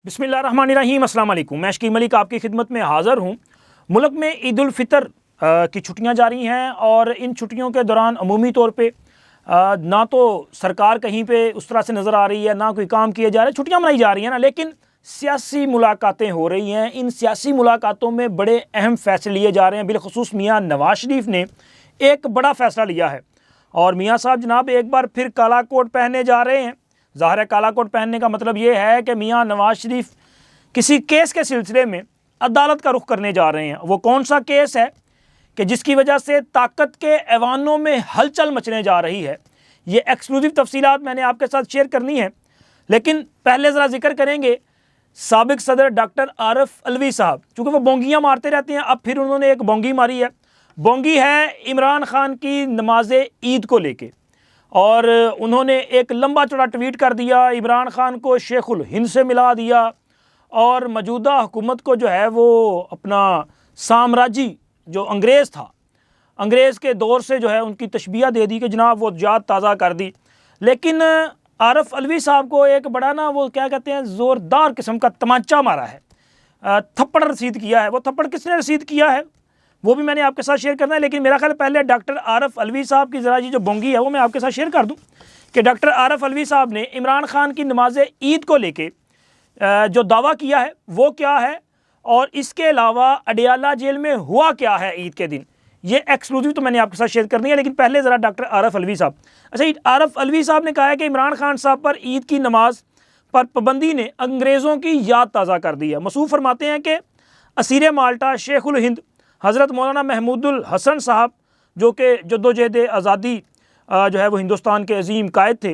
बिस्मिल्लाहिर्रहमानिर्रहीम, अस्सलाम वालेकुम। मैं शकील मलिक आपकी खिदमत में हाज़िर हूँ। मुल्क में ईद उल फितर की छुट्टियाँ जारी हैं और इन छुट्टियों के दौरान अमूमी तौर पे ना तो सरकार कहीं पे उस तरह से नज़र आ रही है, ना कोई काम किए जा रहे, छुट्टियाँ मनाई जा रही हैं ना, लेकिन सियासी मुलाकातें हो रही हैं। इन सियासी मुलाकातों में बड़े अहम फ़ैसले लिए जा रहे हैं। बिलखुसूस मियाँ नवाज शरीफ ने एक बड़ा फ़ैसला लिया है और मियाँ साहब जनाब एक बार फिर काला कोट पहनने जा रहे हैं। ज़ाहिर है काला कोट पहनने का मतलब ये है कि मियाँ नवाज शरीफ किसी केस के सिलसिले में अदालत का रुख करने जा रहे हैं। वो कौन सा केस है कि जिसकी वजह से ताकत के ऐवानों में हलचल मचने जा रही है, ये एक्सक्लूसिव तफसीलात मैंने आपके साथ शेयर करनी है। लेकिन पहले ज़रा जिक्र करेंगे साबिक सदर डॉक्टर आरिफ अलवी साहब, चूँकि वो बोंगियाँ मारते रहते हैं, अब फिर उन्होंने एक बोंगी मारी है। बोंगी है इमरान खान की नमाज ईद को लेके, और उन्होंने एक लंबा चौड़ा ट्वीट कर दिया, इमरान खान को शेखुल हिंद से मिला दिया और मौजूदा हुकूमत को जो है वो अपना साम्राज्य जो अंग्रेज़ था, अंग्रेज़ के दौर से जो है उनकी तशबीह दे दी कि जनाब वो याद ताज़ा कर दी। लेकिन आरिफ अलवी साहब को एक बड़ा ना वो क्या कहते हैं ज़ोरदार किस्म का तमाचा मारा है, थप्पड़ रसीद किया है। वो थप्पड़ किसने रसीद किया है वो भी मैंने आपके साथ शेयर करना है, लेकिन मेरा ख्याल पहले डॉक्टर आरिफ अलवी साहब की ज़रा ये जो बोंगी है वो मैं आपके साथ शेयर कर दूं कि डॉक्टर आरिफ अलवी साहब ने इमरान खान की नमाज ईद को लेके जो दावा किया है वो क्या है, और इसके अलावा अडियाला जेल में हुआ क्या है ईद के दिन, ये एक्सक्लूसिव तो मैंने आपके साथ शेयर करनी है। लेकिन पहले ज़रा डॉक्टर आरिफ अलवी साहब, अच्छा आरिफ अलवी साहब ने कहा है कि इमरान खान साहब पर ईद की नमाज पर पाबंदी ने अंग्रेज़ों की याद ताज़ा कर दी है। मसूफ़ फरमाते हैं कि असीर माल्टा शेखुल हिंद हज़रत मौलाना महमूदुल हसन साहब, जो कि जद्दोजहद आज़ादी जो है वो हिंदुस्तान के अजीम कायद थे,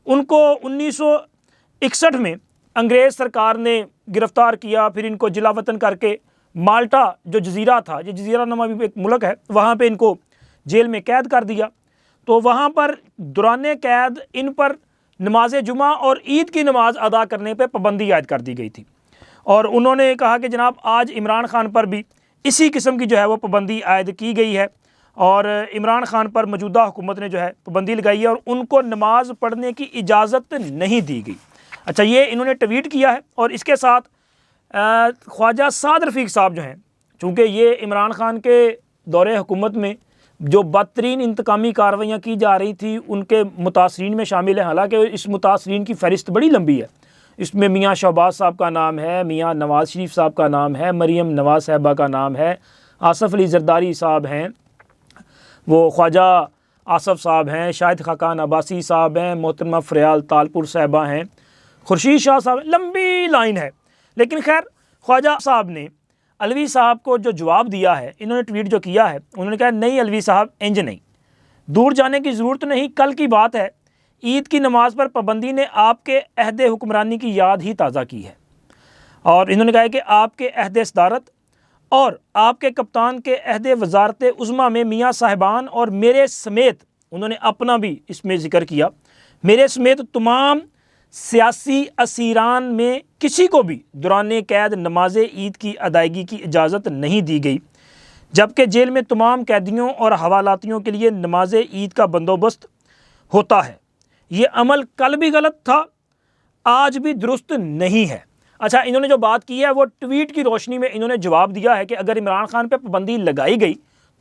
उनको 1961 में अंग्रेज़ सरकार ने गिरफ़्तार किया। फिर इनको जिला वतन करके माल्टा जो जजीरा था, ये जजीरा नामा भी एक मुल्क है, वहाँ पे इनको जेल में कैद कर दिया। तो वहाँ पर दौरान कैद इन पर नमाज जुमा और ईद की नमाज अदा करने पर पाबंदी आयद कर दी गई थी, और उन्होंने कहा कि जनाब आज इमरान खान पर भी इसी किस्म की जो है वो पाबंदी आयद की गई है और इमरान खान पर मौजूदा हुकूमत ने जो है पाबंदी लगाई है और उनको नमाज पढ़ने की इजाज़त नहीं दी गई। अच्छा, ये इन्होंने ट्वीट किया है। और इसके साथ ख्वाजा साद रफ़ीक साहब जो हैं, चूँकि ये इमरान खान के दौरे हुकूमत में जो बदतरीन इंतकामी कार्रवाइयाँ की जा रही थी उनके मुतासरीन में शामिल है। हालाँकि इस मुतासरीन की फ़हरिस्त बड़ी लंबी है, इसमें मियाँ शहबाज साहब का नाम है, मियाँ नवाज़ शरीफ साहब का नाम है, मरीम नवाज़ साहबा का नाम है, आसफ़ अली ज़रदारी साहब हैं, वो ख्वाजा आसफ़ साहब हैं, शाहिद खाकान अब्बासी साहब हैं, मोहतरमा फ़रियाल तालपुर साहबा हैं, खुर्शीद शाह साहब, लंबी लाइन है। लेकिन खैर ख्वाजा साहब ने अलवी साहब को जो जवाब दिया है, इन्होंने ट्वीट जो किया है, उन्होंने कहा नहीं अलवी साहब इंज नहीं, दूर जाने की ज़रूरत नहीं, कल की बात है, ईद की नमाज़ पर पाबंदी ने आपके अहद हुक्मरानी की याद ही ताज़ा की है। और इन्होंने कहा है कि आपके अहद सदारत और आपके कप्तान के अहद वज़ारत उज़्मा में मियाँ साहिबान और मेरे समेत, उन्होंने अपना भी इसमें ज़िक्र किया, मेरे समेत तमाम सियासी असीरान में किसी को भी दौरान कैद नमाज ईद की अदायगी की इजाज़त नहीं दी गई, जबकि जेल में तमाम कैदियों और हवालातियों के लिए नमाज ईद का बंदोबस्त होता है। ये अमल कल भी गलत था, आज भी दुरुस्त नहीं है। अच्छा, इन्होंने जो बात की है वो ट्वीट की रोशनी में इन्होंने जवाब दिया है कि अगर इमरान खान पे पाबंदी लगाई गई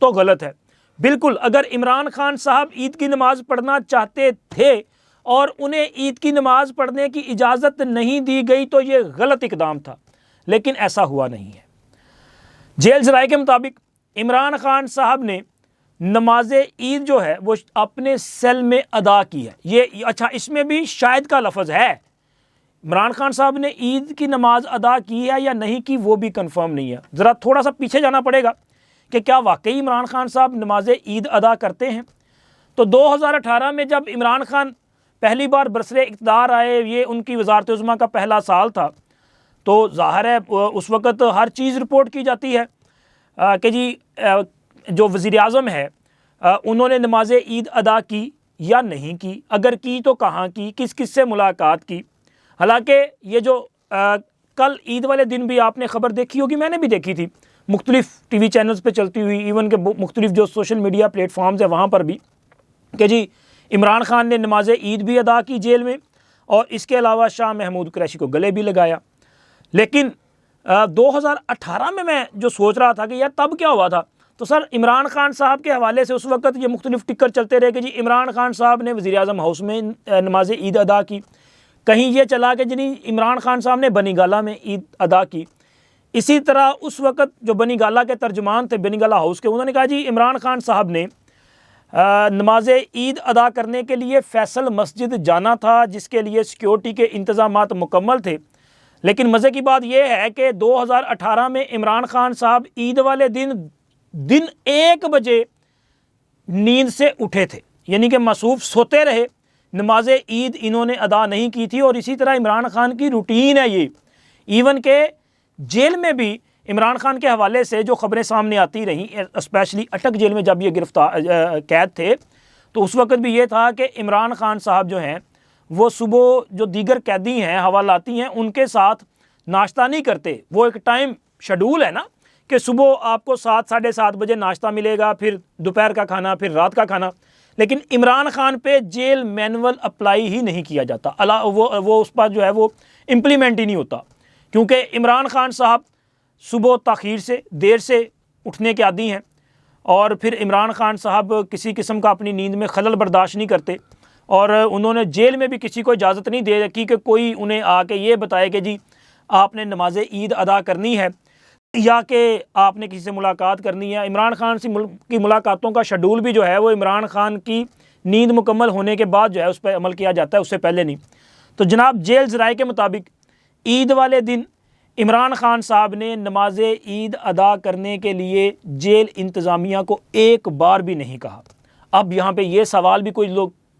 तो गलत है। बिल्कुल, अगर इमरान खान साहब ईद की नमाज़ पढ़ना चाहते थे और उन्हें ईद की नमाज़ पढ़ने की इजाज़त नहीं दी गई तो ये गलत इकदाम था, लेकिन ऐसा हुआ नहीं है। जेल ज़राए के मुताबिक इमरान खान साहब ने नमाज ईद जो है वो अपने सेल में अदा की है। ये अच्छा, इसमें भी शायद का लफ्ज़ है, इमरान खान साहब ने ईद की नमाज अदा की है या नहीं की वो भी कंफर्म नहीं है। ज़रा थोड़ा सा पीछे जाना पड़ेगा कि क्या वाकई इमरान खान साहब नमाज ईद अदा करते हैं। तो 2018 में जब इमरान खान पहली बार बरसरे इक़्तिदार आए, ये उनकी वज़ारत उज़्मा का पहला साल था, तो ज़ाहिर है उस वक़्त हर चीज़ रिपोर्ट की जाती है कि जी जो वज़ीर आज़म है उन्होंने नमाज ईद अदा की या नहीं की, अगर की तो कहाँ की, किस किस से मुलाकात की। हालांकि ये जो कल ईद वाले दिन भी आपने ख़बर देखी होगी, मैंने भी देखी थी मुख्तलिफ़ टीवी चैनल्स पे चलती हुई, इवन के मुख्तलिफ़ जो सोशल मीडिया प्लेटफॉर्म्स है वहाँ पर भी, कि जी इमरान खान ने नमाज ईद भी अदा की जेल में और इसके अलावा शाह महमूद कुरैशी को गले भी लगाया। लेकिन 2018 में मैं जो सोच रहा था कि यार तब क्या हुआ था, तो सर इमरान खान साहब के हवाले से उस वक्त ये मुख्तलिफ टिक्कर चलते रहे कि जी इमरान खान साहब ने वज़ीर आज़म हाउस में नमाज ईद अदा की, कहीं ये चला कि जी इमरान खान साहब ने बनी गाला में ईद अदा की। इसी तरह उस वक्त जो बनी गाला के तर्जुमान थे बनी गाला हाउस के, उन्होंने कहा जी इमरान खान साहब ने नमाज ईद अदा करने के लिए फैसल मस्जिद जाना था, जिसके लिए सिक्योरिटी के इंतज़ामात मुकम्मल थे। लेकिन मज़े की बात यह है कि 2018 में इमरान खान साहब ईद वाले दिन 1 बजे नींद से उठे थे, यानी कि मसूफ सोते रहे, नमाज ईद इन्होंने अदा नहीं की थी। और इसी तरह इमरान खान की रूटीन है ये, इवन के जेल में भी इमरान खान के हवाले से जो ख़बरें सामने आती रहीं, स्पेशली अटक जेल में जब ये गिरफ्तार कैद थे, तो उस वक्त भी ये था कि इमरान खान साहब जो हैं वो सुबह जो दीगर कैदी हैं हवालाती हैं उनके साथ नाश्ता नहीं करते। वो एक टाइम शेड्यूल है ना कि सुबह आपको 7 साढ़े 7 बजे नाश्ता मिलेगा, फिर दोपहर का खाना, फिर रात का खाना। लेकिन इमरान खान पे जेल मैनुअल अप्लाई ही नहीं किया जाता, वो उस पर जो है वो इम्प्लीमेंट ही नहीं होता, क्योंकि इमरान खान साहब सुबह ताख़ीर से देर से उठने के आदी हैं। और फिर इमरान खान साहब किसी किस्म का अपनी नींद में खलल बर्दाश्त नहीं करते, और उन्होंने जेल में भी किसी को इजाज़त नहीं दे रखी कि कोई उन्हें आके ये बताए कि जी आपने नमाज ईद अदा करनी है या कि आपने किसी से मुलाकात करनी है। इमरान खान से की मुलाकातों का शेड्यूल भी जो है वो इमरान खान की नींद मुकम्मल होने के बाद जो है उस पर अमल किया जाता है, उससे पहले नहीं। तो जनाब जेल ज़राए के मुताबिक ईद वाले दिन इमरान खान साहब ने नमाज ईद अदा करने के लिए जेल इंतज़ामिया को एक बार भी नहीं कहा। अब यहाँ पे ये सवाल भी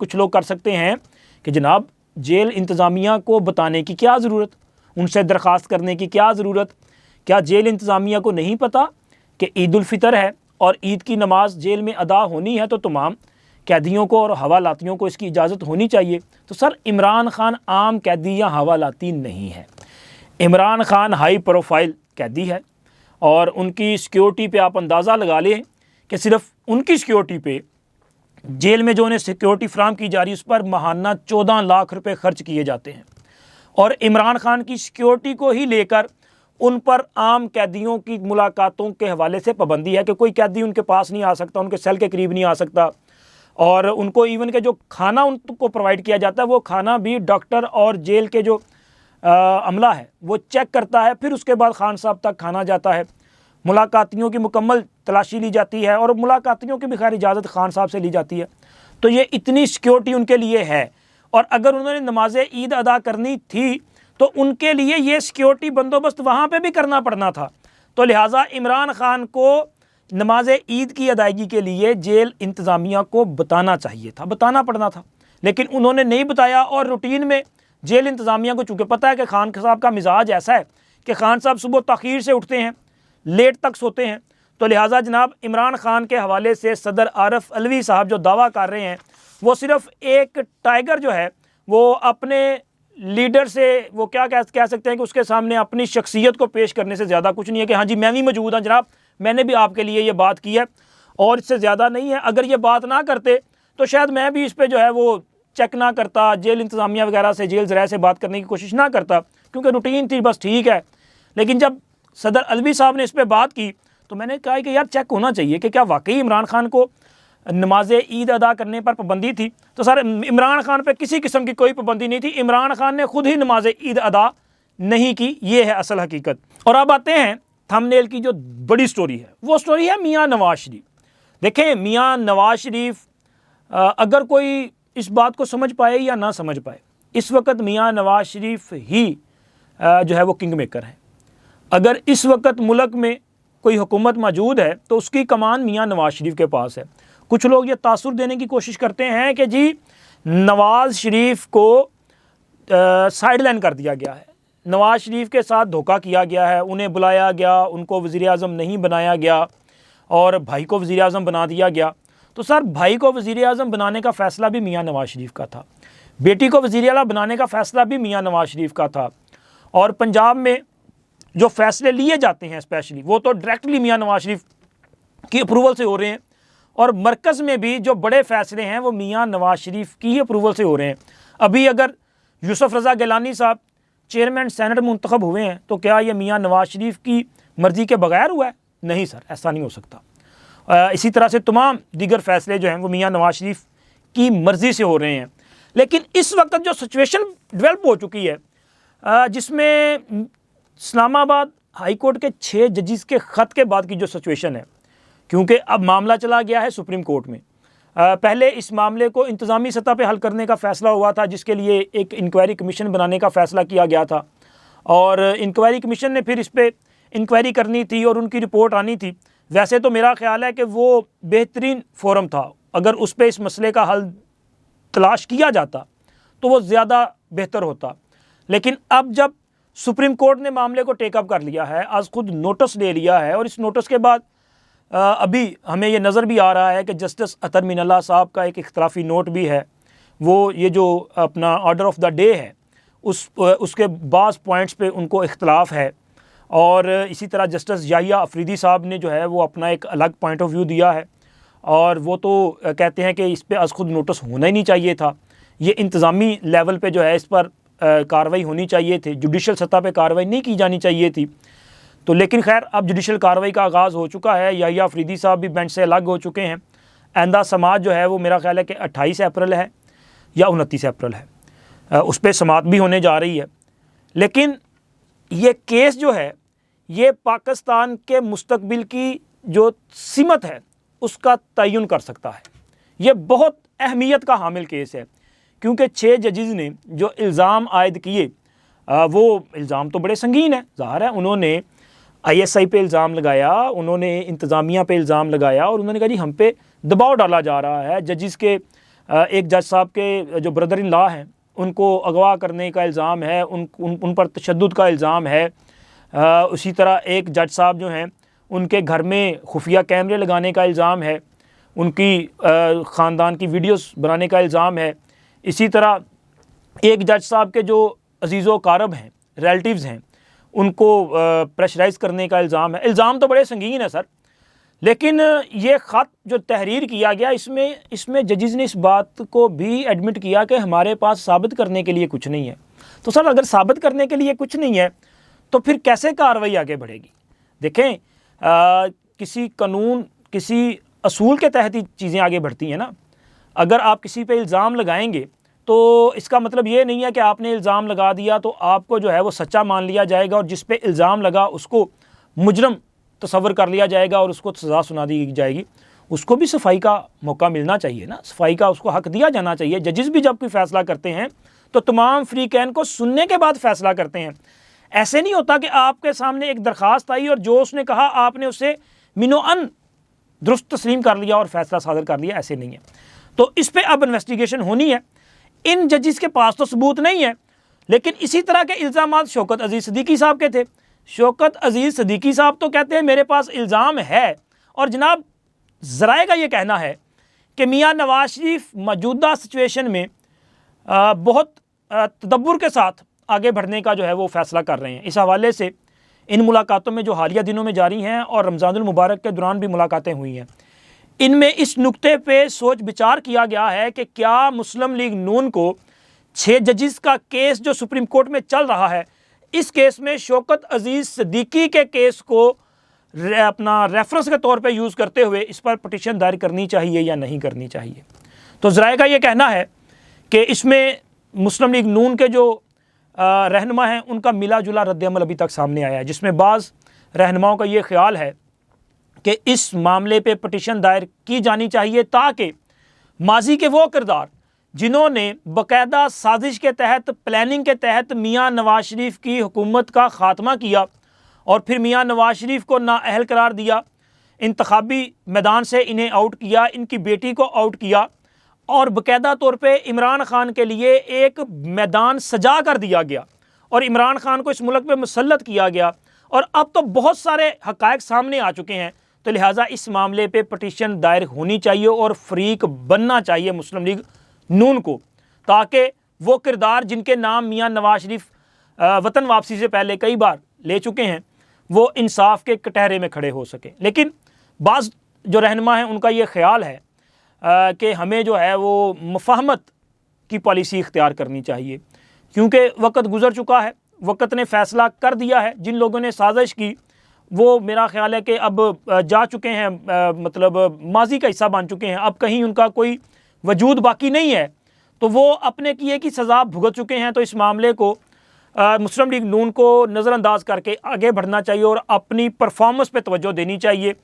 कुछ लोग कर सकते हैं कि जनाब जेल इंतज़ामिया को बताने की क्या ज़रूरत, उनसे दरख्वास्त करने की क्या ज़रूरत, क्या जेल इंतज़ामिया को नहीं पता कि ईद उल फितर है और ईद की नमाज जेल में अदा होनी है, तो तमाम कैदियों को और हवालातियों को इसकी इजाज़त होनी चाहिए। तो सर इमरान खान आम कैदी या हवालाती नहीं है, इमरान खान हाई प्रोफाइल कैदी है, और उनकी सिक्योरिटी पे आप अंदाज़ा लगा लें कि सिर्फ उनकी सिक्योरिटी पे जेल में जो उन्हें सिक्योरिटी फ्राहम की जा रही है उस पर माहाना 14 लाख रुपए खर्च किए जाते हैं। और इमरान खान की सिक्योरिटी को ही लेकर उन पर आम कैदियों की मुलाकातों के हवाले से पाबंदी है कि कोई कैदी उनके पास नहीं आ सकता, उनके सेल के करीब नहीं आ सकता। और उनको इवन के जो खाना उनको प्रोवाइड किया जाता है वो खाना भी डॉक्टर और जेल के जो अमला है वो चेक करता है, फिर उसके बाद खान साहब तक खाना जाता है। मुलाकातियों की मुकम्मल तलाशी ली जाती है और मुलाकातियों की भी खैर इजाज़त खान साहब से ली जाती है। तो ये इतनी सिक्योरिटी उनके लिए है, और अगर उन्होंने नमाज ईद अदा करनी थी तो उनके लिए ये सिक्योरिटी बंदोबस्त वहाँ पे भी करना पड़ना था। तो लिहाजा इमरान खान को नमाज ईद की अदायगी के लिए जेल इंतज़ामिया को बताना चाहिए था, बताना पड़ना था, लेकिन उन्होंने नहीं बताया। और रूटीन में जेल इंतज़ामिया को चूँकि पता है कि खान साहब का मिजाज ऐसा है कि खान साहब सुबह ताख़ीर से उठते हैं, लेट तक सोते हैं, तो लिहाजा जनाब इमरान खान के हवाले से सदर आरिफ अलवी साहब जो दावा कर रहे हैं वो सिर्फ एक टाइगर जो है वो अपने लीडर से वो क्या कह सकते हैं कि उसके सामने अपनी शख्सियत को पेश करने से ज़्यादा कुछ नहीं है कि हाँ जी मैं भी मौजूद हूँ जनाब, मैंने भी आपके लिए ये बात की है, और इससे ज़्यादा नहीं है। अगर ये बात ना करते तो शायद मैं भी इस पर जो है वो चेक ना करता, जेल इंतज़ामिया वगैरह से, जेल ज़राए से बात करने की कोशिश ना करता, क्योंकि रूटीन थी, बस ठीक है। लेकिन जब सदर अलवी साहब ने इस पर बात की तो मैंने कहा कि यार चेक होना चाहिए कि क्या वाकई इमरान खान को नमाज ईद अदा करने पर पाबंदी थी। तो सर इमरान खान पे किसी किस्म की कोई पाबंदी नहीं थी, इमरान खान ने खुद ही नमाज ईद अदा नहीं की, ये है असल हकीकत। और अब आते हैं थंबनेल की जो बड़ी स्टोरी है, वो स्टोरी है मियाँ नवाज शरीफ। देखें मियाँ नवाज शरीफ, अगर कोई इस बात को समझ पाए या ना समझ पाए, इस वक्त मियाँ नवाज शरीफ ही जो है वो किंग मेकर है। अगर इस वक्त मुल्क में कोई हुकूमत मौजूद है तो उसकी कमान मियाँ नवाज शरीफ के पास है। कुछ लोग ये तासुर देने की कोशिश करते हैं कि जी नवाज शरीफ को साइड लाइन कर दिया गया है, नवाज शरीफ के साथ धोखा किया गया है, उन्हें बुलाया गया, उनको वज़ीर आज़म नहीं बनाया गया और भाई को वज़ीर आज़म बना दिया गया। तो सर भाई को वज़ीर आज़म बनाने का फ़ैसला भी मियाँ नवाज शरीफ का था, बेटी को वज़ीर आला बनाने का फ़ैसला भी मियाँ नवाज शरीफ का था, और पंजाब में जो फ़ैसले लिए जाते हैं स्पेशली वो तो डायरेक्टली मियाँ नवाज शरीफ की अप्रूवल से हो रहे हैं, और मरकज़ में भी जो बड़े फ़ैसले हैं वो मियाँ नवाज शरीफ की ही अप्रूवल से हो रहे हैं। अभी अगर यूसुफ रज़ा गिलानी साहब चेयरमैन सेनेट मुंतखब हुए हैं तो क्या ये मियाँ नवाज शरीफ की मर्ज़ी के बगैर हुआ है? नहीं सर, ऐसा नहीं हो सकता। इसी तरह से तमाम दीगर फ़ैसले जो हैं वो मियाँ नवाज शरीफ की मर्ज़ी से हो रहे हैं। लेकिन इस वक्त जो सिचुएशन डेवलप हो चुकी है, जिसमें इस्लामाबाद हाई कोर्ट के 6 जजेस के ख़त के बाद की जो सिचुएशन है, क्योंकि अब मामला चला गया है सुप्रीम कोर्ट में। पहले इस मामले को इंतज़ामी सतह पे हल करने का फ़ैसला हुआ था, जिसके लिए एक इंक्वायरी कमीशन बनाने का फ़ैसला किया गया था, और इंक्वायरी कमीशन ने फिर इस पर इंक्वायरी करनी थी और उनकी रिपोर्ट आनी थी। वैसे तो मेरा ख़्याल है कि वो बेहतरीन फोरम था, अगर उस पर इस मसले का हल तलाश किया जाता तो वो ज़्यादा बेहतर होता। लेकिन अब जब सुप्रीम कोर्ट ने मामले को टेकअप कर लिया है, आज खुद नोटिस ले लिया है, और इस नोटिस के बाद अभी हमें ये नज़र भी आ रहा है कि जस्टिस अतर मिनल्ला साहब का एक इख्तलाफी नोट भी है। वो ये जो अपना ऑर्डर ऑफ द डे है उसके बाज़ पॉइंट्स पे उनको इख्तलाफ है, और इसी तरह जस्टिस याहिया अफरीदी साहब ने जो है वो अपना एक अलग पॉइंट ऑफ व्यू दिया है, और वो तो कहते हैं कि इस पर आज खुद नोटिस होना ही नहीं चाहिए था। ये इंतज़ामी लेवल पे जो है इस पर कार्रवाई होनी चाहिए थी, जुडिशल सतह पे कार्रवाई नहीं की जानी चाहिए थी। तो लेकिन खैर अब जुडिशल कार्रवाई का आगाज़ हो चुका है। याहिया अफरीदी साहब भी बेंच से अलग हो चुके हैं। आइंदा समात जो है वो मेरा ख्याल है कि 28 अप्रैल है या 29 अप्रैल है, उस पर समात भी होने जा रही है। लेकिन ये केस जो है ये पाकिस्तान के मुस्तकबिल की जो सिमत है उसका तयन कर सकता है। ये बहुत अहमियत का हामिल केस है, क्योंकि 6 जजेस ने जो इल्ज़ाम आयद किए वो इल्ज़ाम तो बड़े संगीन है। ज़ाहिर है उन्होंने ISI पे इल्ज़ाम लगाया, उन्होंने इंतज़ामिया पे इल्ज़ाम लगाया, और उन्होंने कहा जी हम पे दबाव डाला जा रहा है। जजेस के एक जज साहब के जो ब्रदर इन लॉ हैं उनको अगवा करने का इल्ज़ाम है, उन पर तशद्दुद का इल्ज़ाम है। उसी तरह एक जज साहब जो हैं उनके घर में खुफिया कैमरे लगाने का इल्ज़ाम है, उनकी ख़ानदान की वीडियोस बनाने का इल्ज़ाम है। इसी तरह एक जज साहब के जो अजीज़ो कारब हैं, रिलेटिव्स हैं, उनको प्रेशराइज़ करने का इल्ज़ाम है। इल्ज़ाम तो बड़े संगीन है सर। लेकिन ये ख़त जो तहरीर किया गया इसमें जजेस ने इस बात को भी एडमिट किया कि हमारे पास साबित करने के लिए कुछ नहीं है। तो सर अगर साबित करने के लिए कुछ नहीं है तो फिर कैसे कार्रवाई आगे बढ़ेगी? देखें, किसी कानून, किसी असूल के तहत ही चीज़ें आगे बढ़ती हैं ना। अगर आप किसी पे इल्ज़ाम लगाएंगे तो इसका मतलब ये नहीं है कि आपने इल्ज़ाम लगा दिया तो आपको जो है वो सच्चा मान लिया जाएगा, और जिस पे इल्ज़ाम लगा उसको मुजरम तस्वर कर लिया जाएगा और उसको सज़ा सुना दी जाएगी। उसको भी सफाई का मौका मिलना चाहिए ना, सफाई का उसको हक़ दिया जाना चाहिए। जजेस भी जब कोई फ़ैसला करते हैं तो तमाम फ़रीक़ैन को सुनने के बाद फ़ैसला करते हैं। ऐसे नहीं होता कि आपके सामने एक दरख्वास्त आई और जो उसने कहा आपने उसे मिनो-अन दुरुस्त तस्लीम कर लिया और फ़ैसला सादर कर लिया, ऐसे नहीं है। तो इस पर अब इन्वेस्टिगेशन होनी है। इन जजेस के पास तो सबूत नहीं है, लेकिन इसी तरह के इल्ज़ाम शौकत अजीज़ सिद्दीकी साहब के थे। शौकत अजीज़ सिद्दीकी साहब तो कहते हैं मेरे पास इल्ज़ाम है, और जनाब ज़राए का ये कहना है कि मियाँ नवाज शरीफ मौजूदा सिचुएशन में बहुत तदब्बुर के साथ आगे बढ़ने का जो है वो फ़ैसला कर रहे हैं। इस हवाले से इन मुलाकातों में जो हालिया दिनों में जारी हैं और रमज़ानुल मुबारक के दौरान भी मुलाकातें हुई हैं, इनमें इस नुक्ते पे सोच विचार किया गया है कि क्या मुस्लिम लीग नून को 6 जजेस का केस जो सुप्रीम कोर्ट में चल रहा है, इस केस में शौकत अजीज़ सिद्दीकी के केस को अपना रेफरेंस के तौर पे यूज़ करते हुए इस पर पटिशन दायर करनी चाहिए या नहीं करनी चाहिए। तो ज़राए का ये कहना है कि इसमें मुस्लिम लीग नून के जो रहनुमा हैं उनका मिला जुला रद्द-ए-अमल अभी तक सामने आया है, जिसमें बाज़ रहनुमाओं का ये ख्याल है कि इस मामले पे पटिशन दायर की जानी चाहिए ताकि माजी के वो किरदार जिन्होंने बाकायदा साजिश के तहत, प्लानिंग के तहत मियाँ नवाज शरीफ की हुकूमत का ख़ात्मा किया और फिर मियाँ नवाज शरीफ को नाअहल करार दिया, इंतखाबी मैदान से इन्हें आउट किया, इनकी बेटी को आउट किया, और बाकायदा तौर पे इमरान ख़ान के लिए एक मैदान सजा कर दिया गया और इमरान ख़ान को इस मुल्क पे मुसल्लत किया गया, और अब तो बहुत सारे हक़ाइक़ सामने आ चुके हैं। तो लिहाजा इस मामले पे पटिशन दायर होनी चाहिए और फ़रीक बनना चाहिए मुस्लिम लीग नून को, ताकि वो किरदार जिनके नाम मियाँ नवाज शरीफ वतन वापसी से पहले कई बार ले चुके हैं वो इंसाफ के कटहरे में खड़े हो सकें। लेकिन बाज़ जो रहनुमा हैं उनका ये ख्याल है कि हमें जो है वो मुफ़ाहमत की पॉलिसी इख्तियार करनी चाहिए, क्योंकि वक्त गुज़र चुका है, वक़्त ने फ़ैसला कर दिया है। जिन लोगों ने साजिश की वो मेरा ख़्याल है कि अब जा चुके हैं, मतलब माजी का हिस्सा बन चुके हैं, अब कहीं उनका कोई वजूद बाकी नहीं है। तो वो अपने किए की सज़ा भुगत चुके हैं। तो इस मामले को मुस्लिम लीग नून को नज़रअंदाज करके आगे बढ़ना चाहिए और अपनी परफॉर्मेंस पे तवज्जो देनी चाहिए।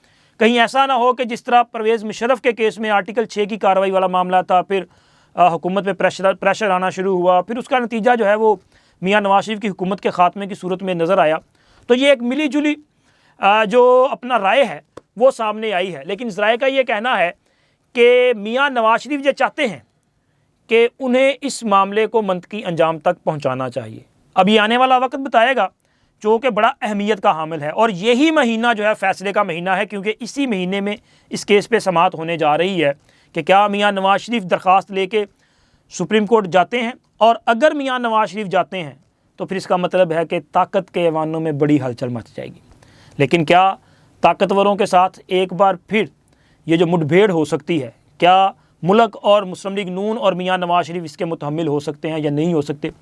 कहीं ऐसा ना हो कि जिस तरह परवेज़ मुशर्रफ के केस में आर्टिकल 6 की कार्रवाई वाला मामला था, फिर हुकूमत पे प्रेशर आना शुरू हुआ, फिर उसका नतीजा जो है वो मियाँ नवाज शरीफ की हुकूमत के ख़ात्मे की सूरत में नज़र आया। तो ये एक मिली जुली जो अपना राय है वो सामने आई है। लेकिन इस राय का ये कहना है कि मियाँ नवाज शरीफ जो चाहते हैं कि उन्हें इस मामले को मंतकी अंजाम तक पहुँचाना चाहिए। अब ये आने वाला वक्त बताएगा, जो कि बड़ा अहमियत का हामिल है। और यही महीना जो है फ़ैसले का महीना है, क्योंकि इसी महीने में इस केस पे समाअत होने जा रही है कि क्या मियाँ नवाज शरीफ दरख्वास्त लेके सुप्रीम कोर्ट जाते हैं। और अगर मियाँ नवाज शरीफ जाते हैं तो फिर इसका मतलब है कि ताकत के ऐवानों में बड़ी हलचल मच जाएगी। लेकिन क्या ताकतवरों के साथ एक बार फिर ये जो मुठभेड़ हो सकती है, क्या मुल्क और मुस्लिम लीग नून और मियाँ नवाज शरीफ इसके मुतहम्मिल हो सकते हैं या नहीं हो सकते?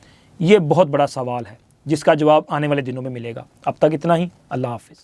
ये बहुत बड़ा सवाल है जिसका जवाब आने वाले दिनों में मिलेगा। अब तक इतना ही। अल्लाह हाफ़िज़।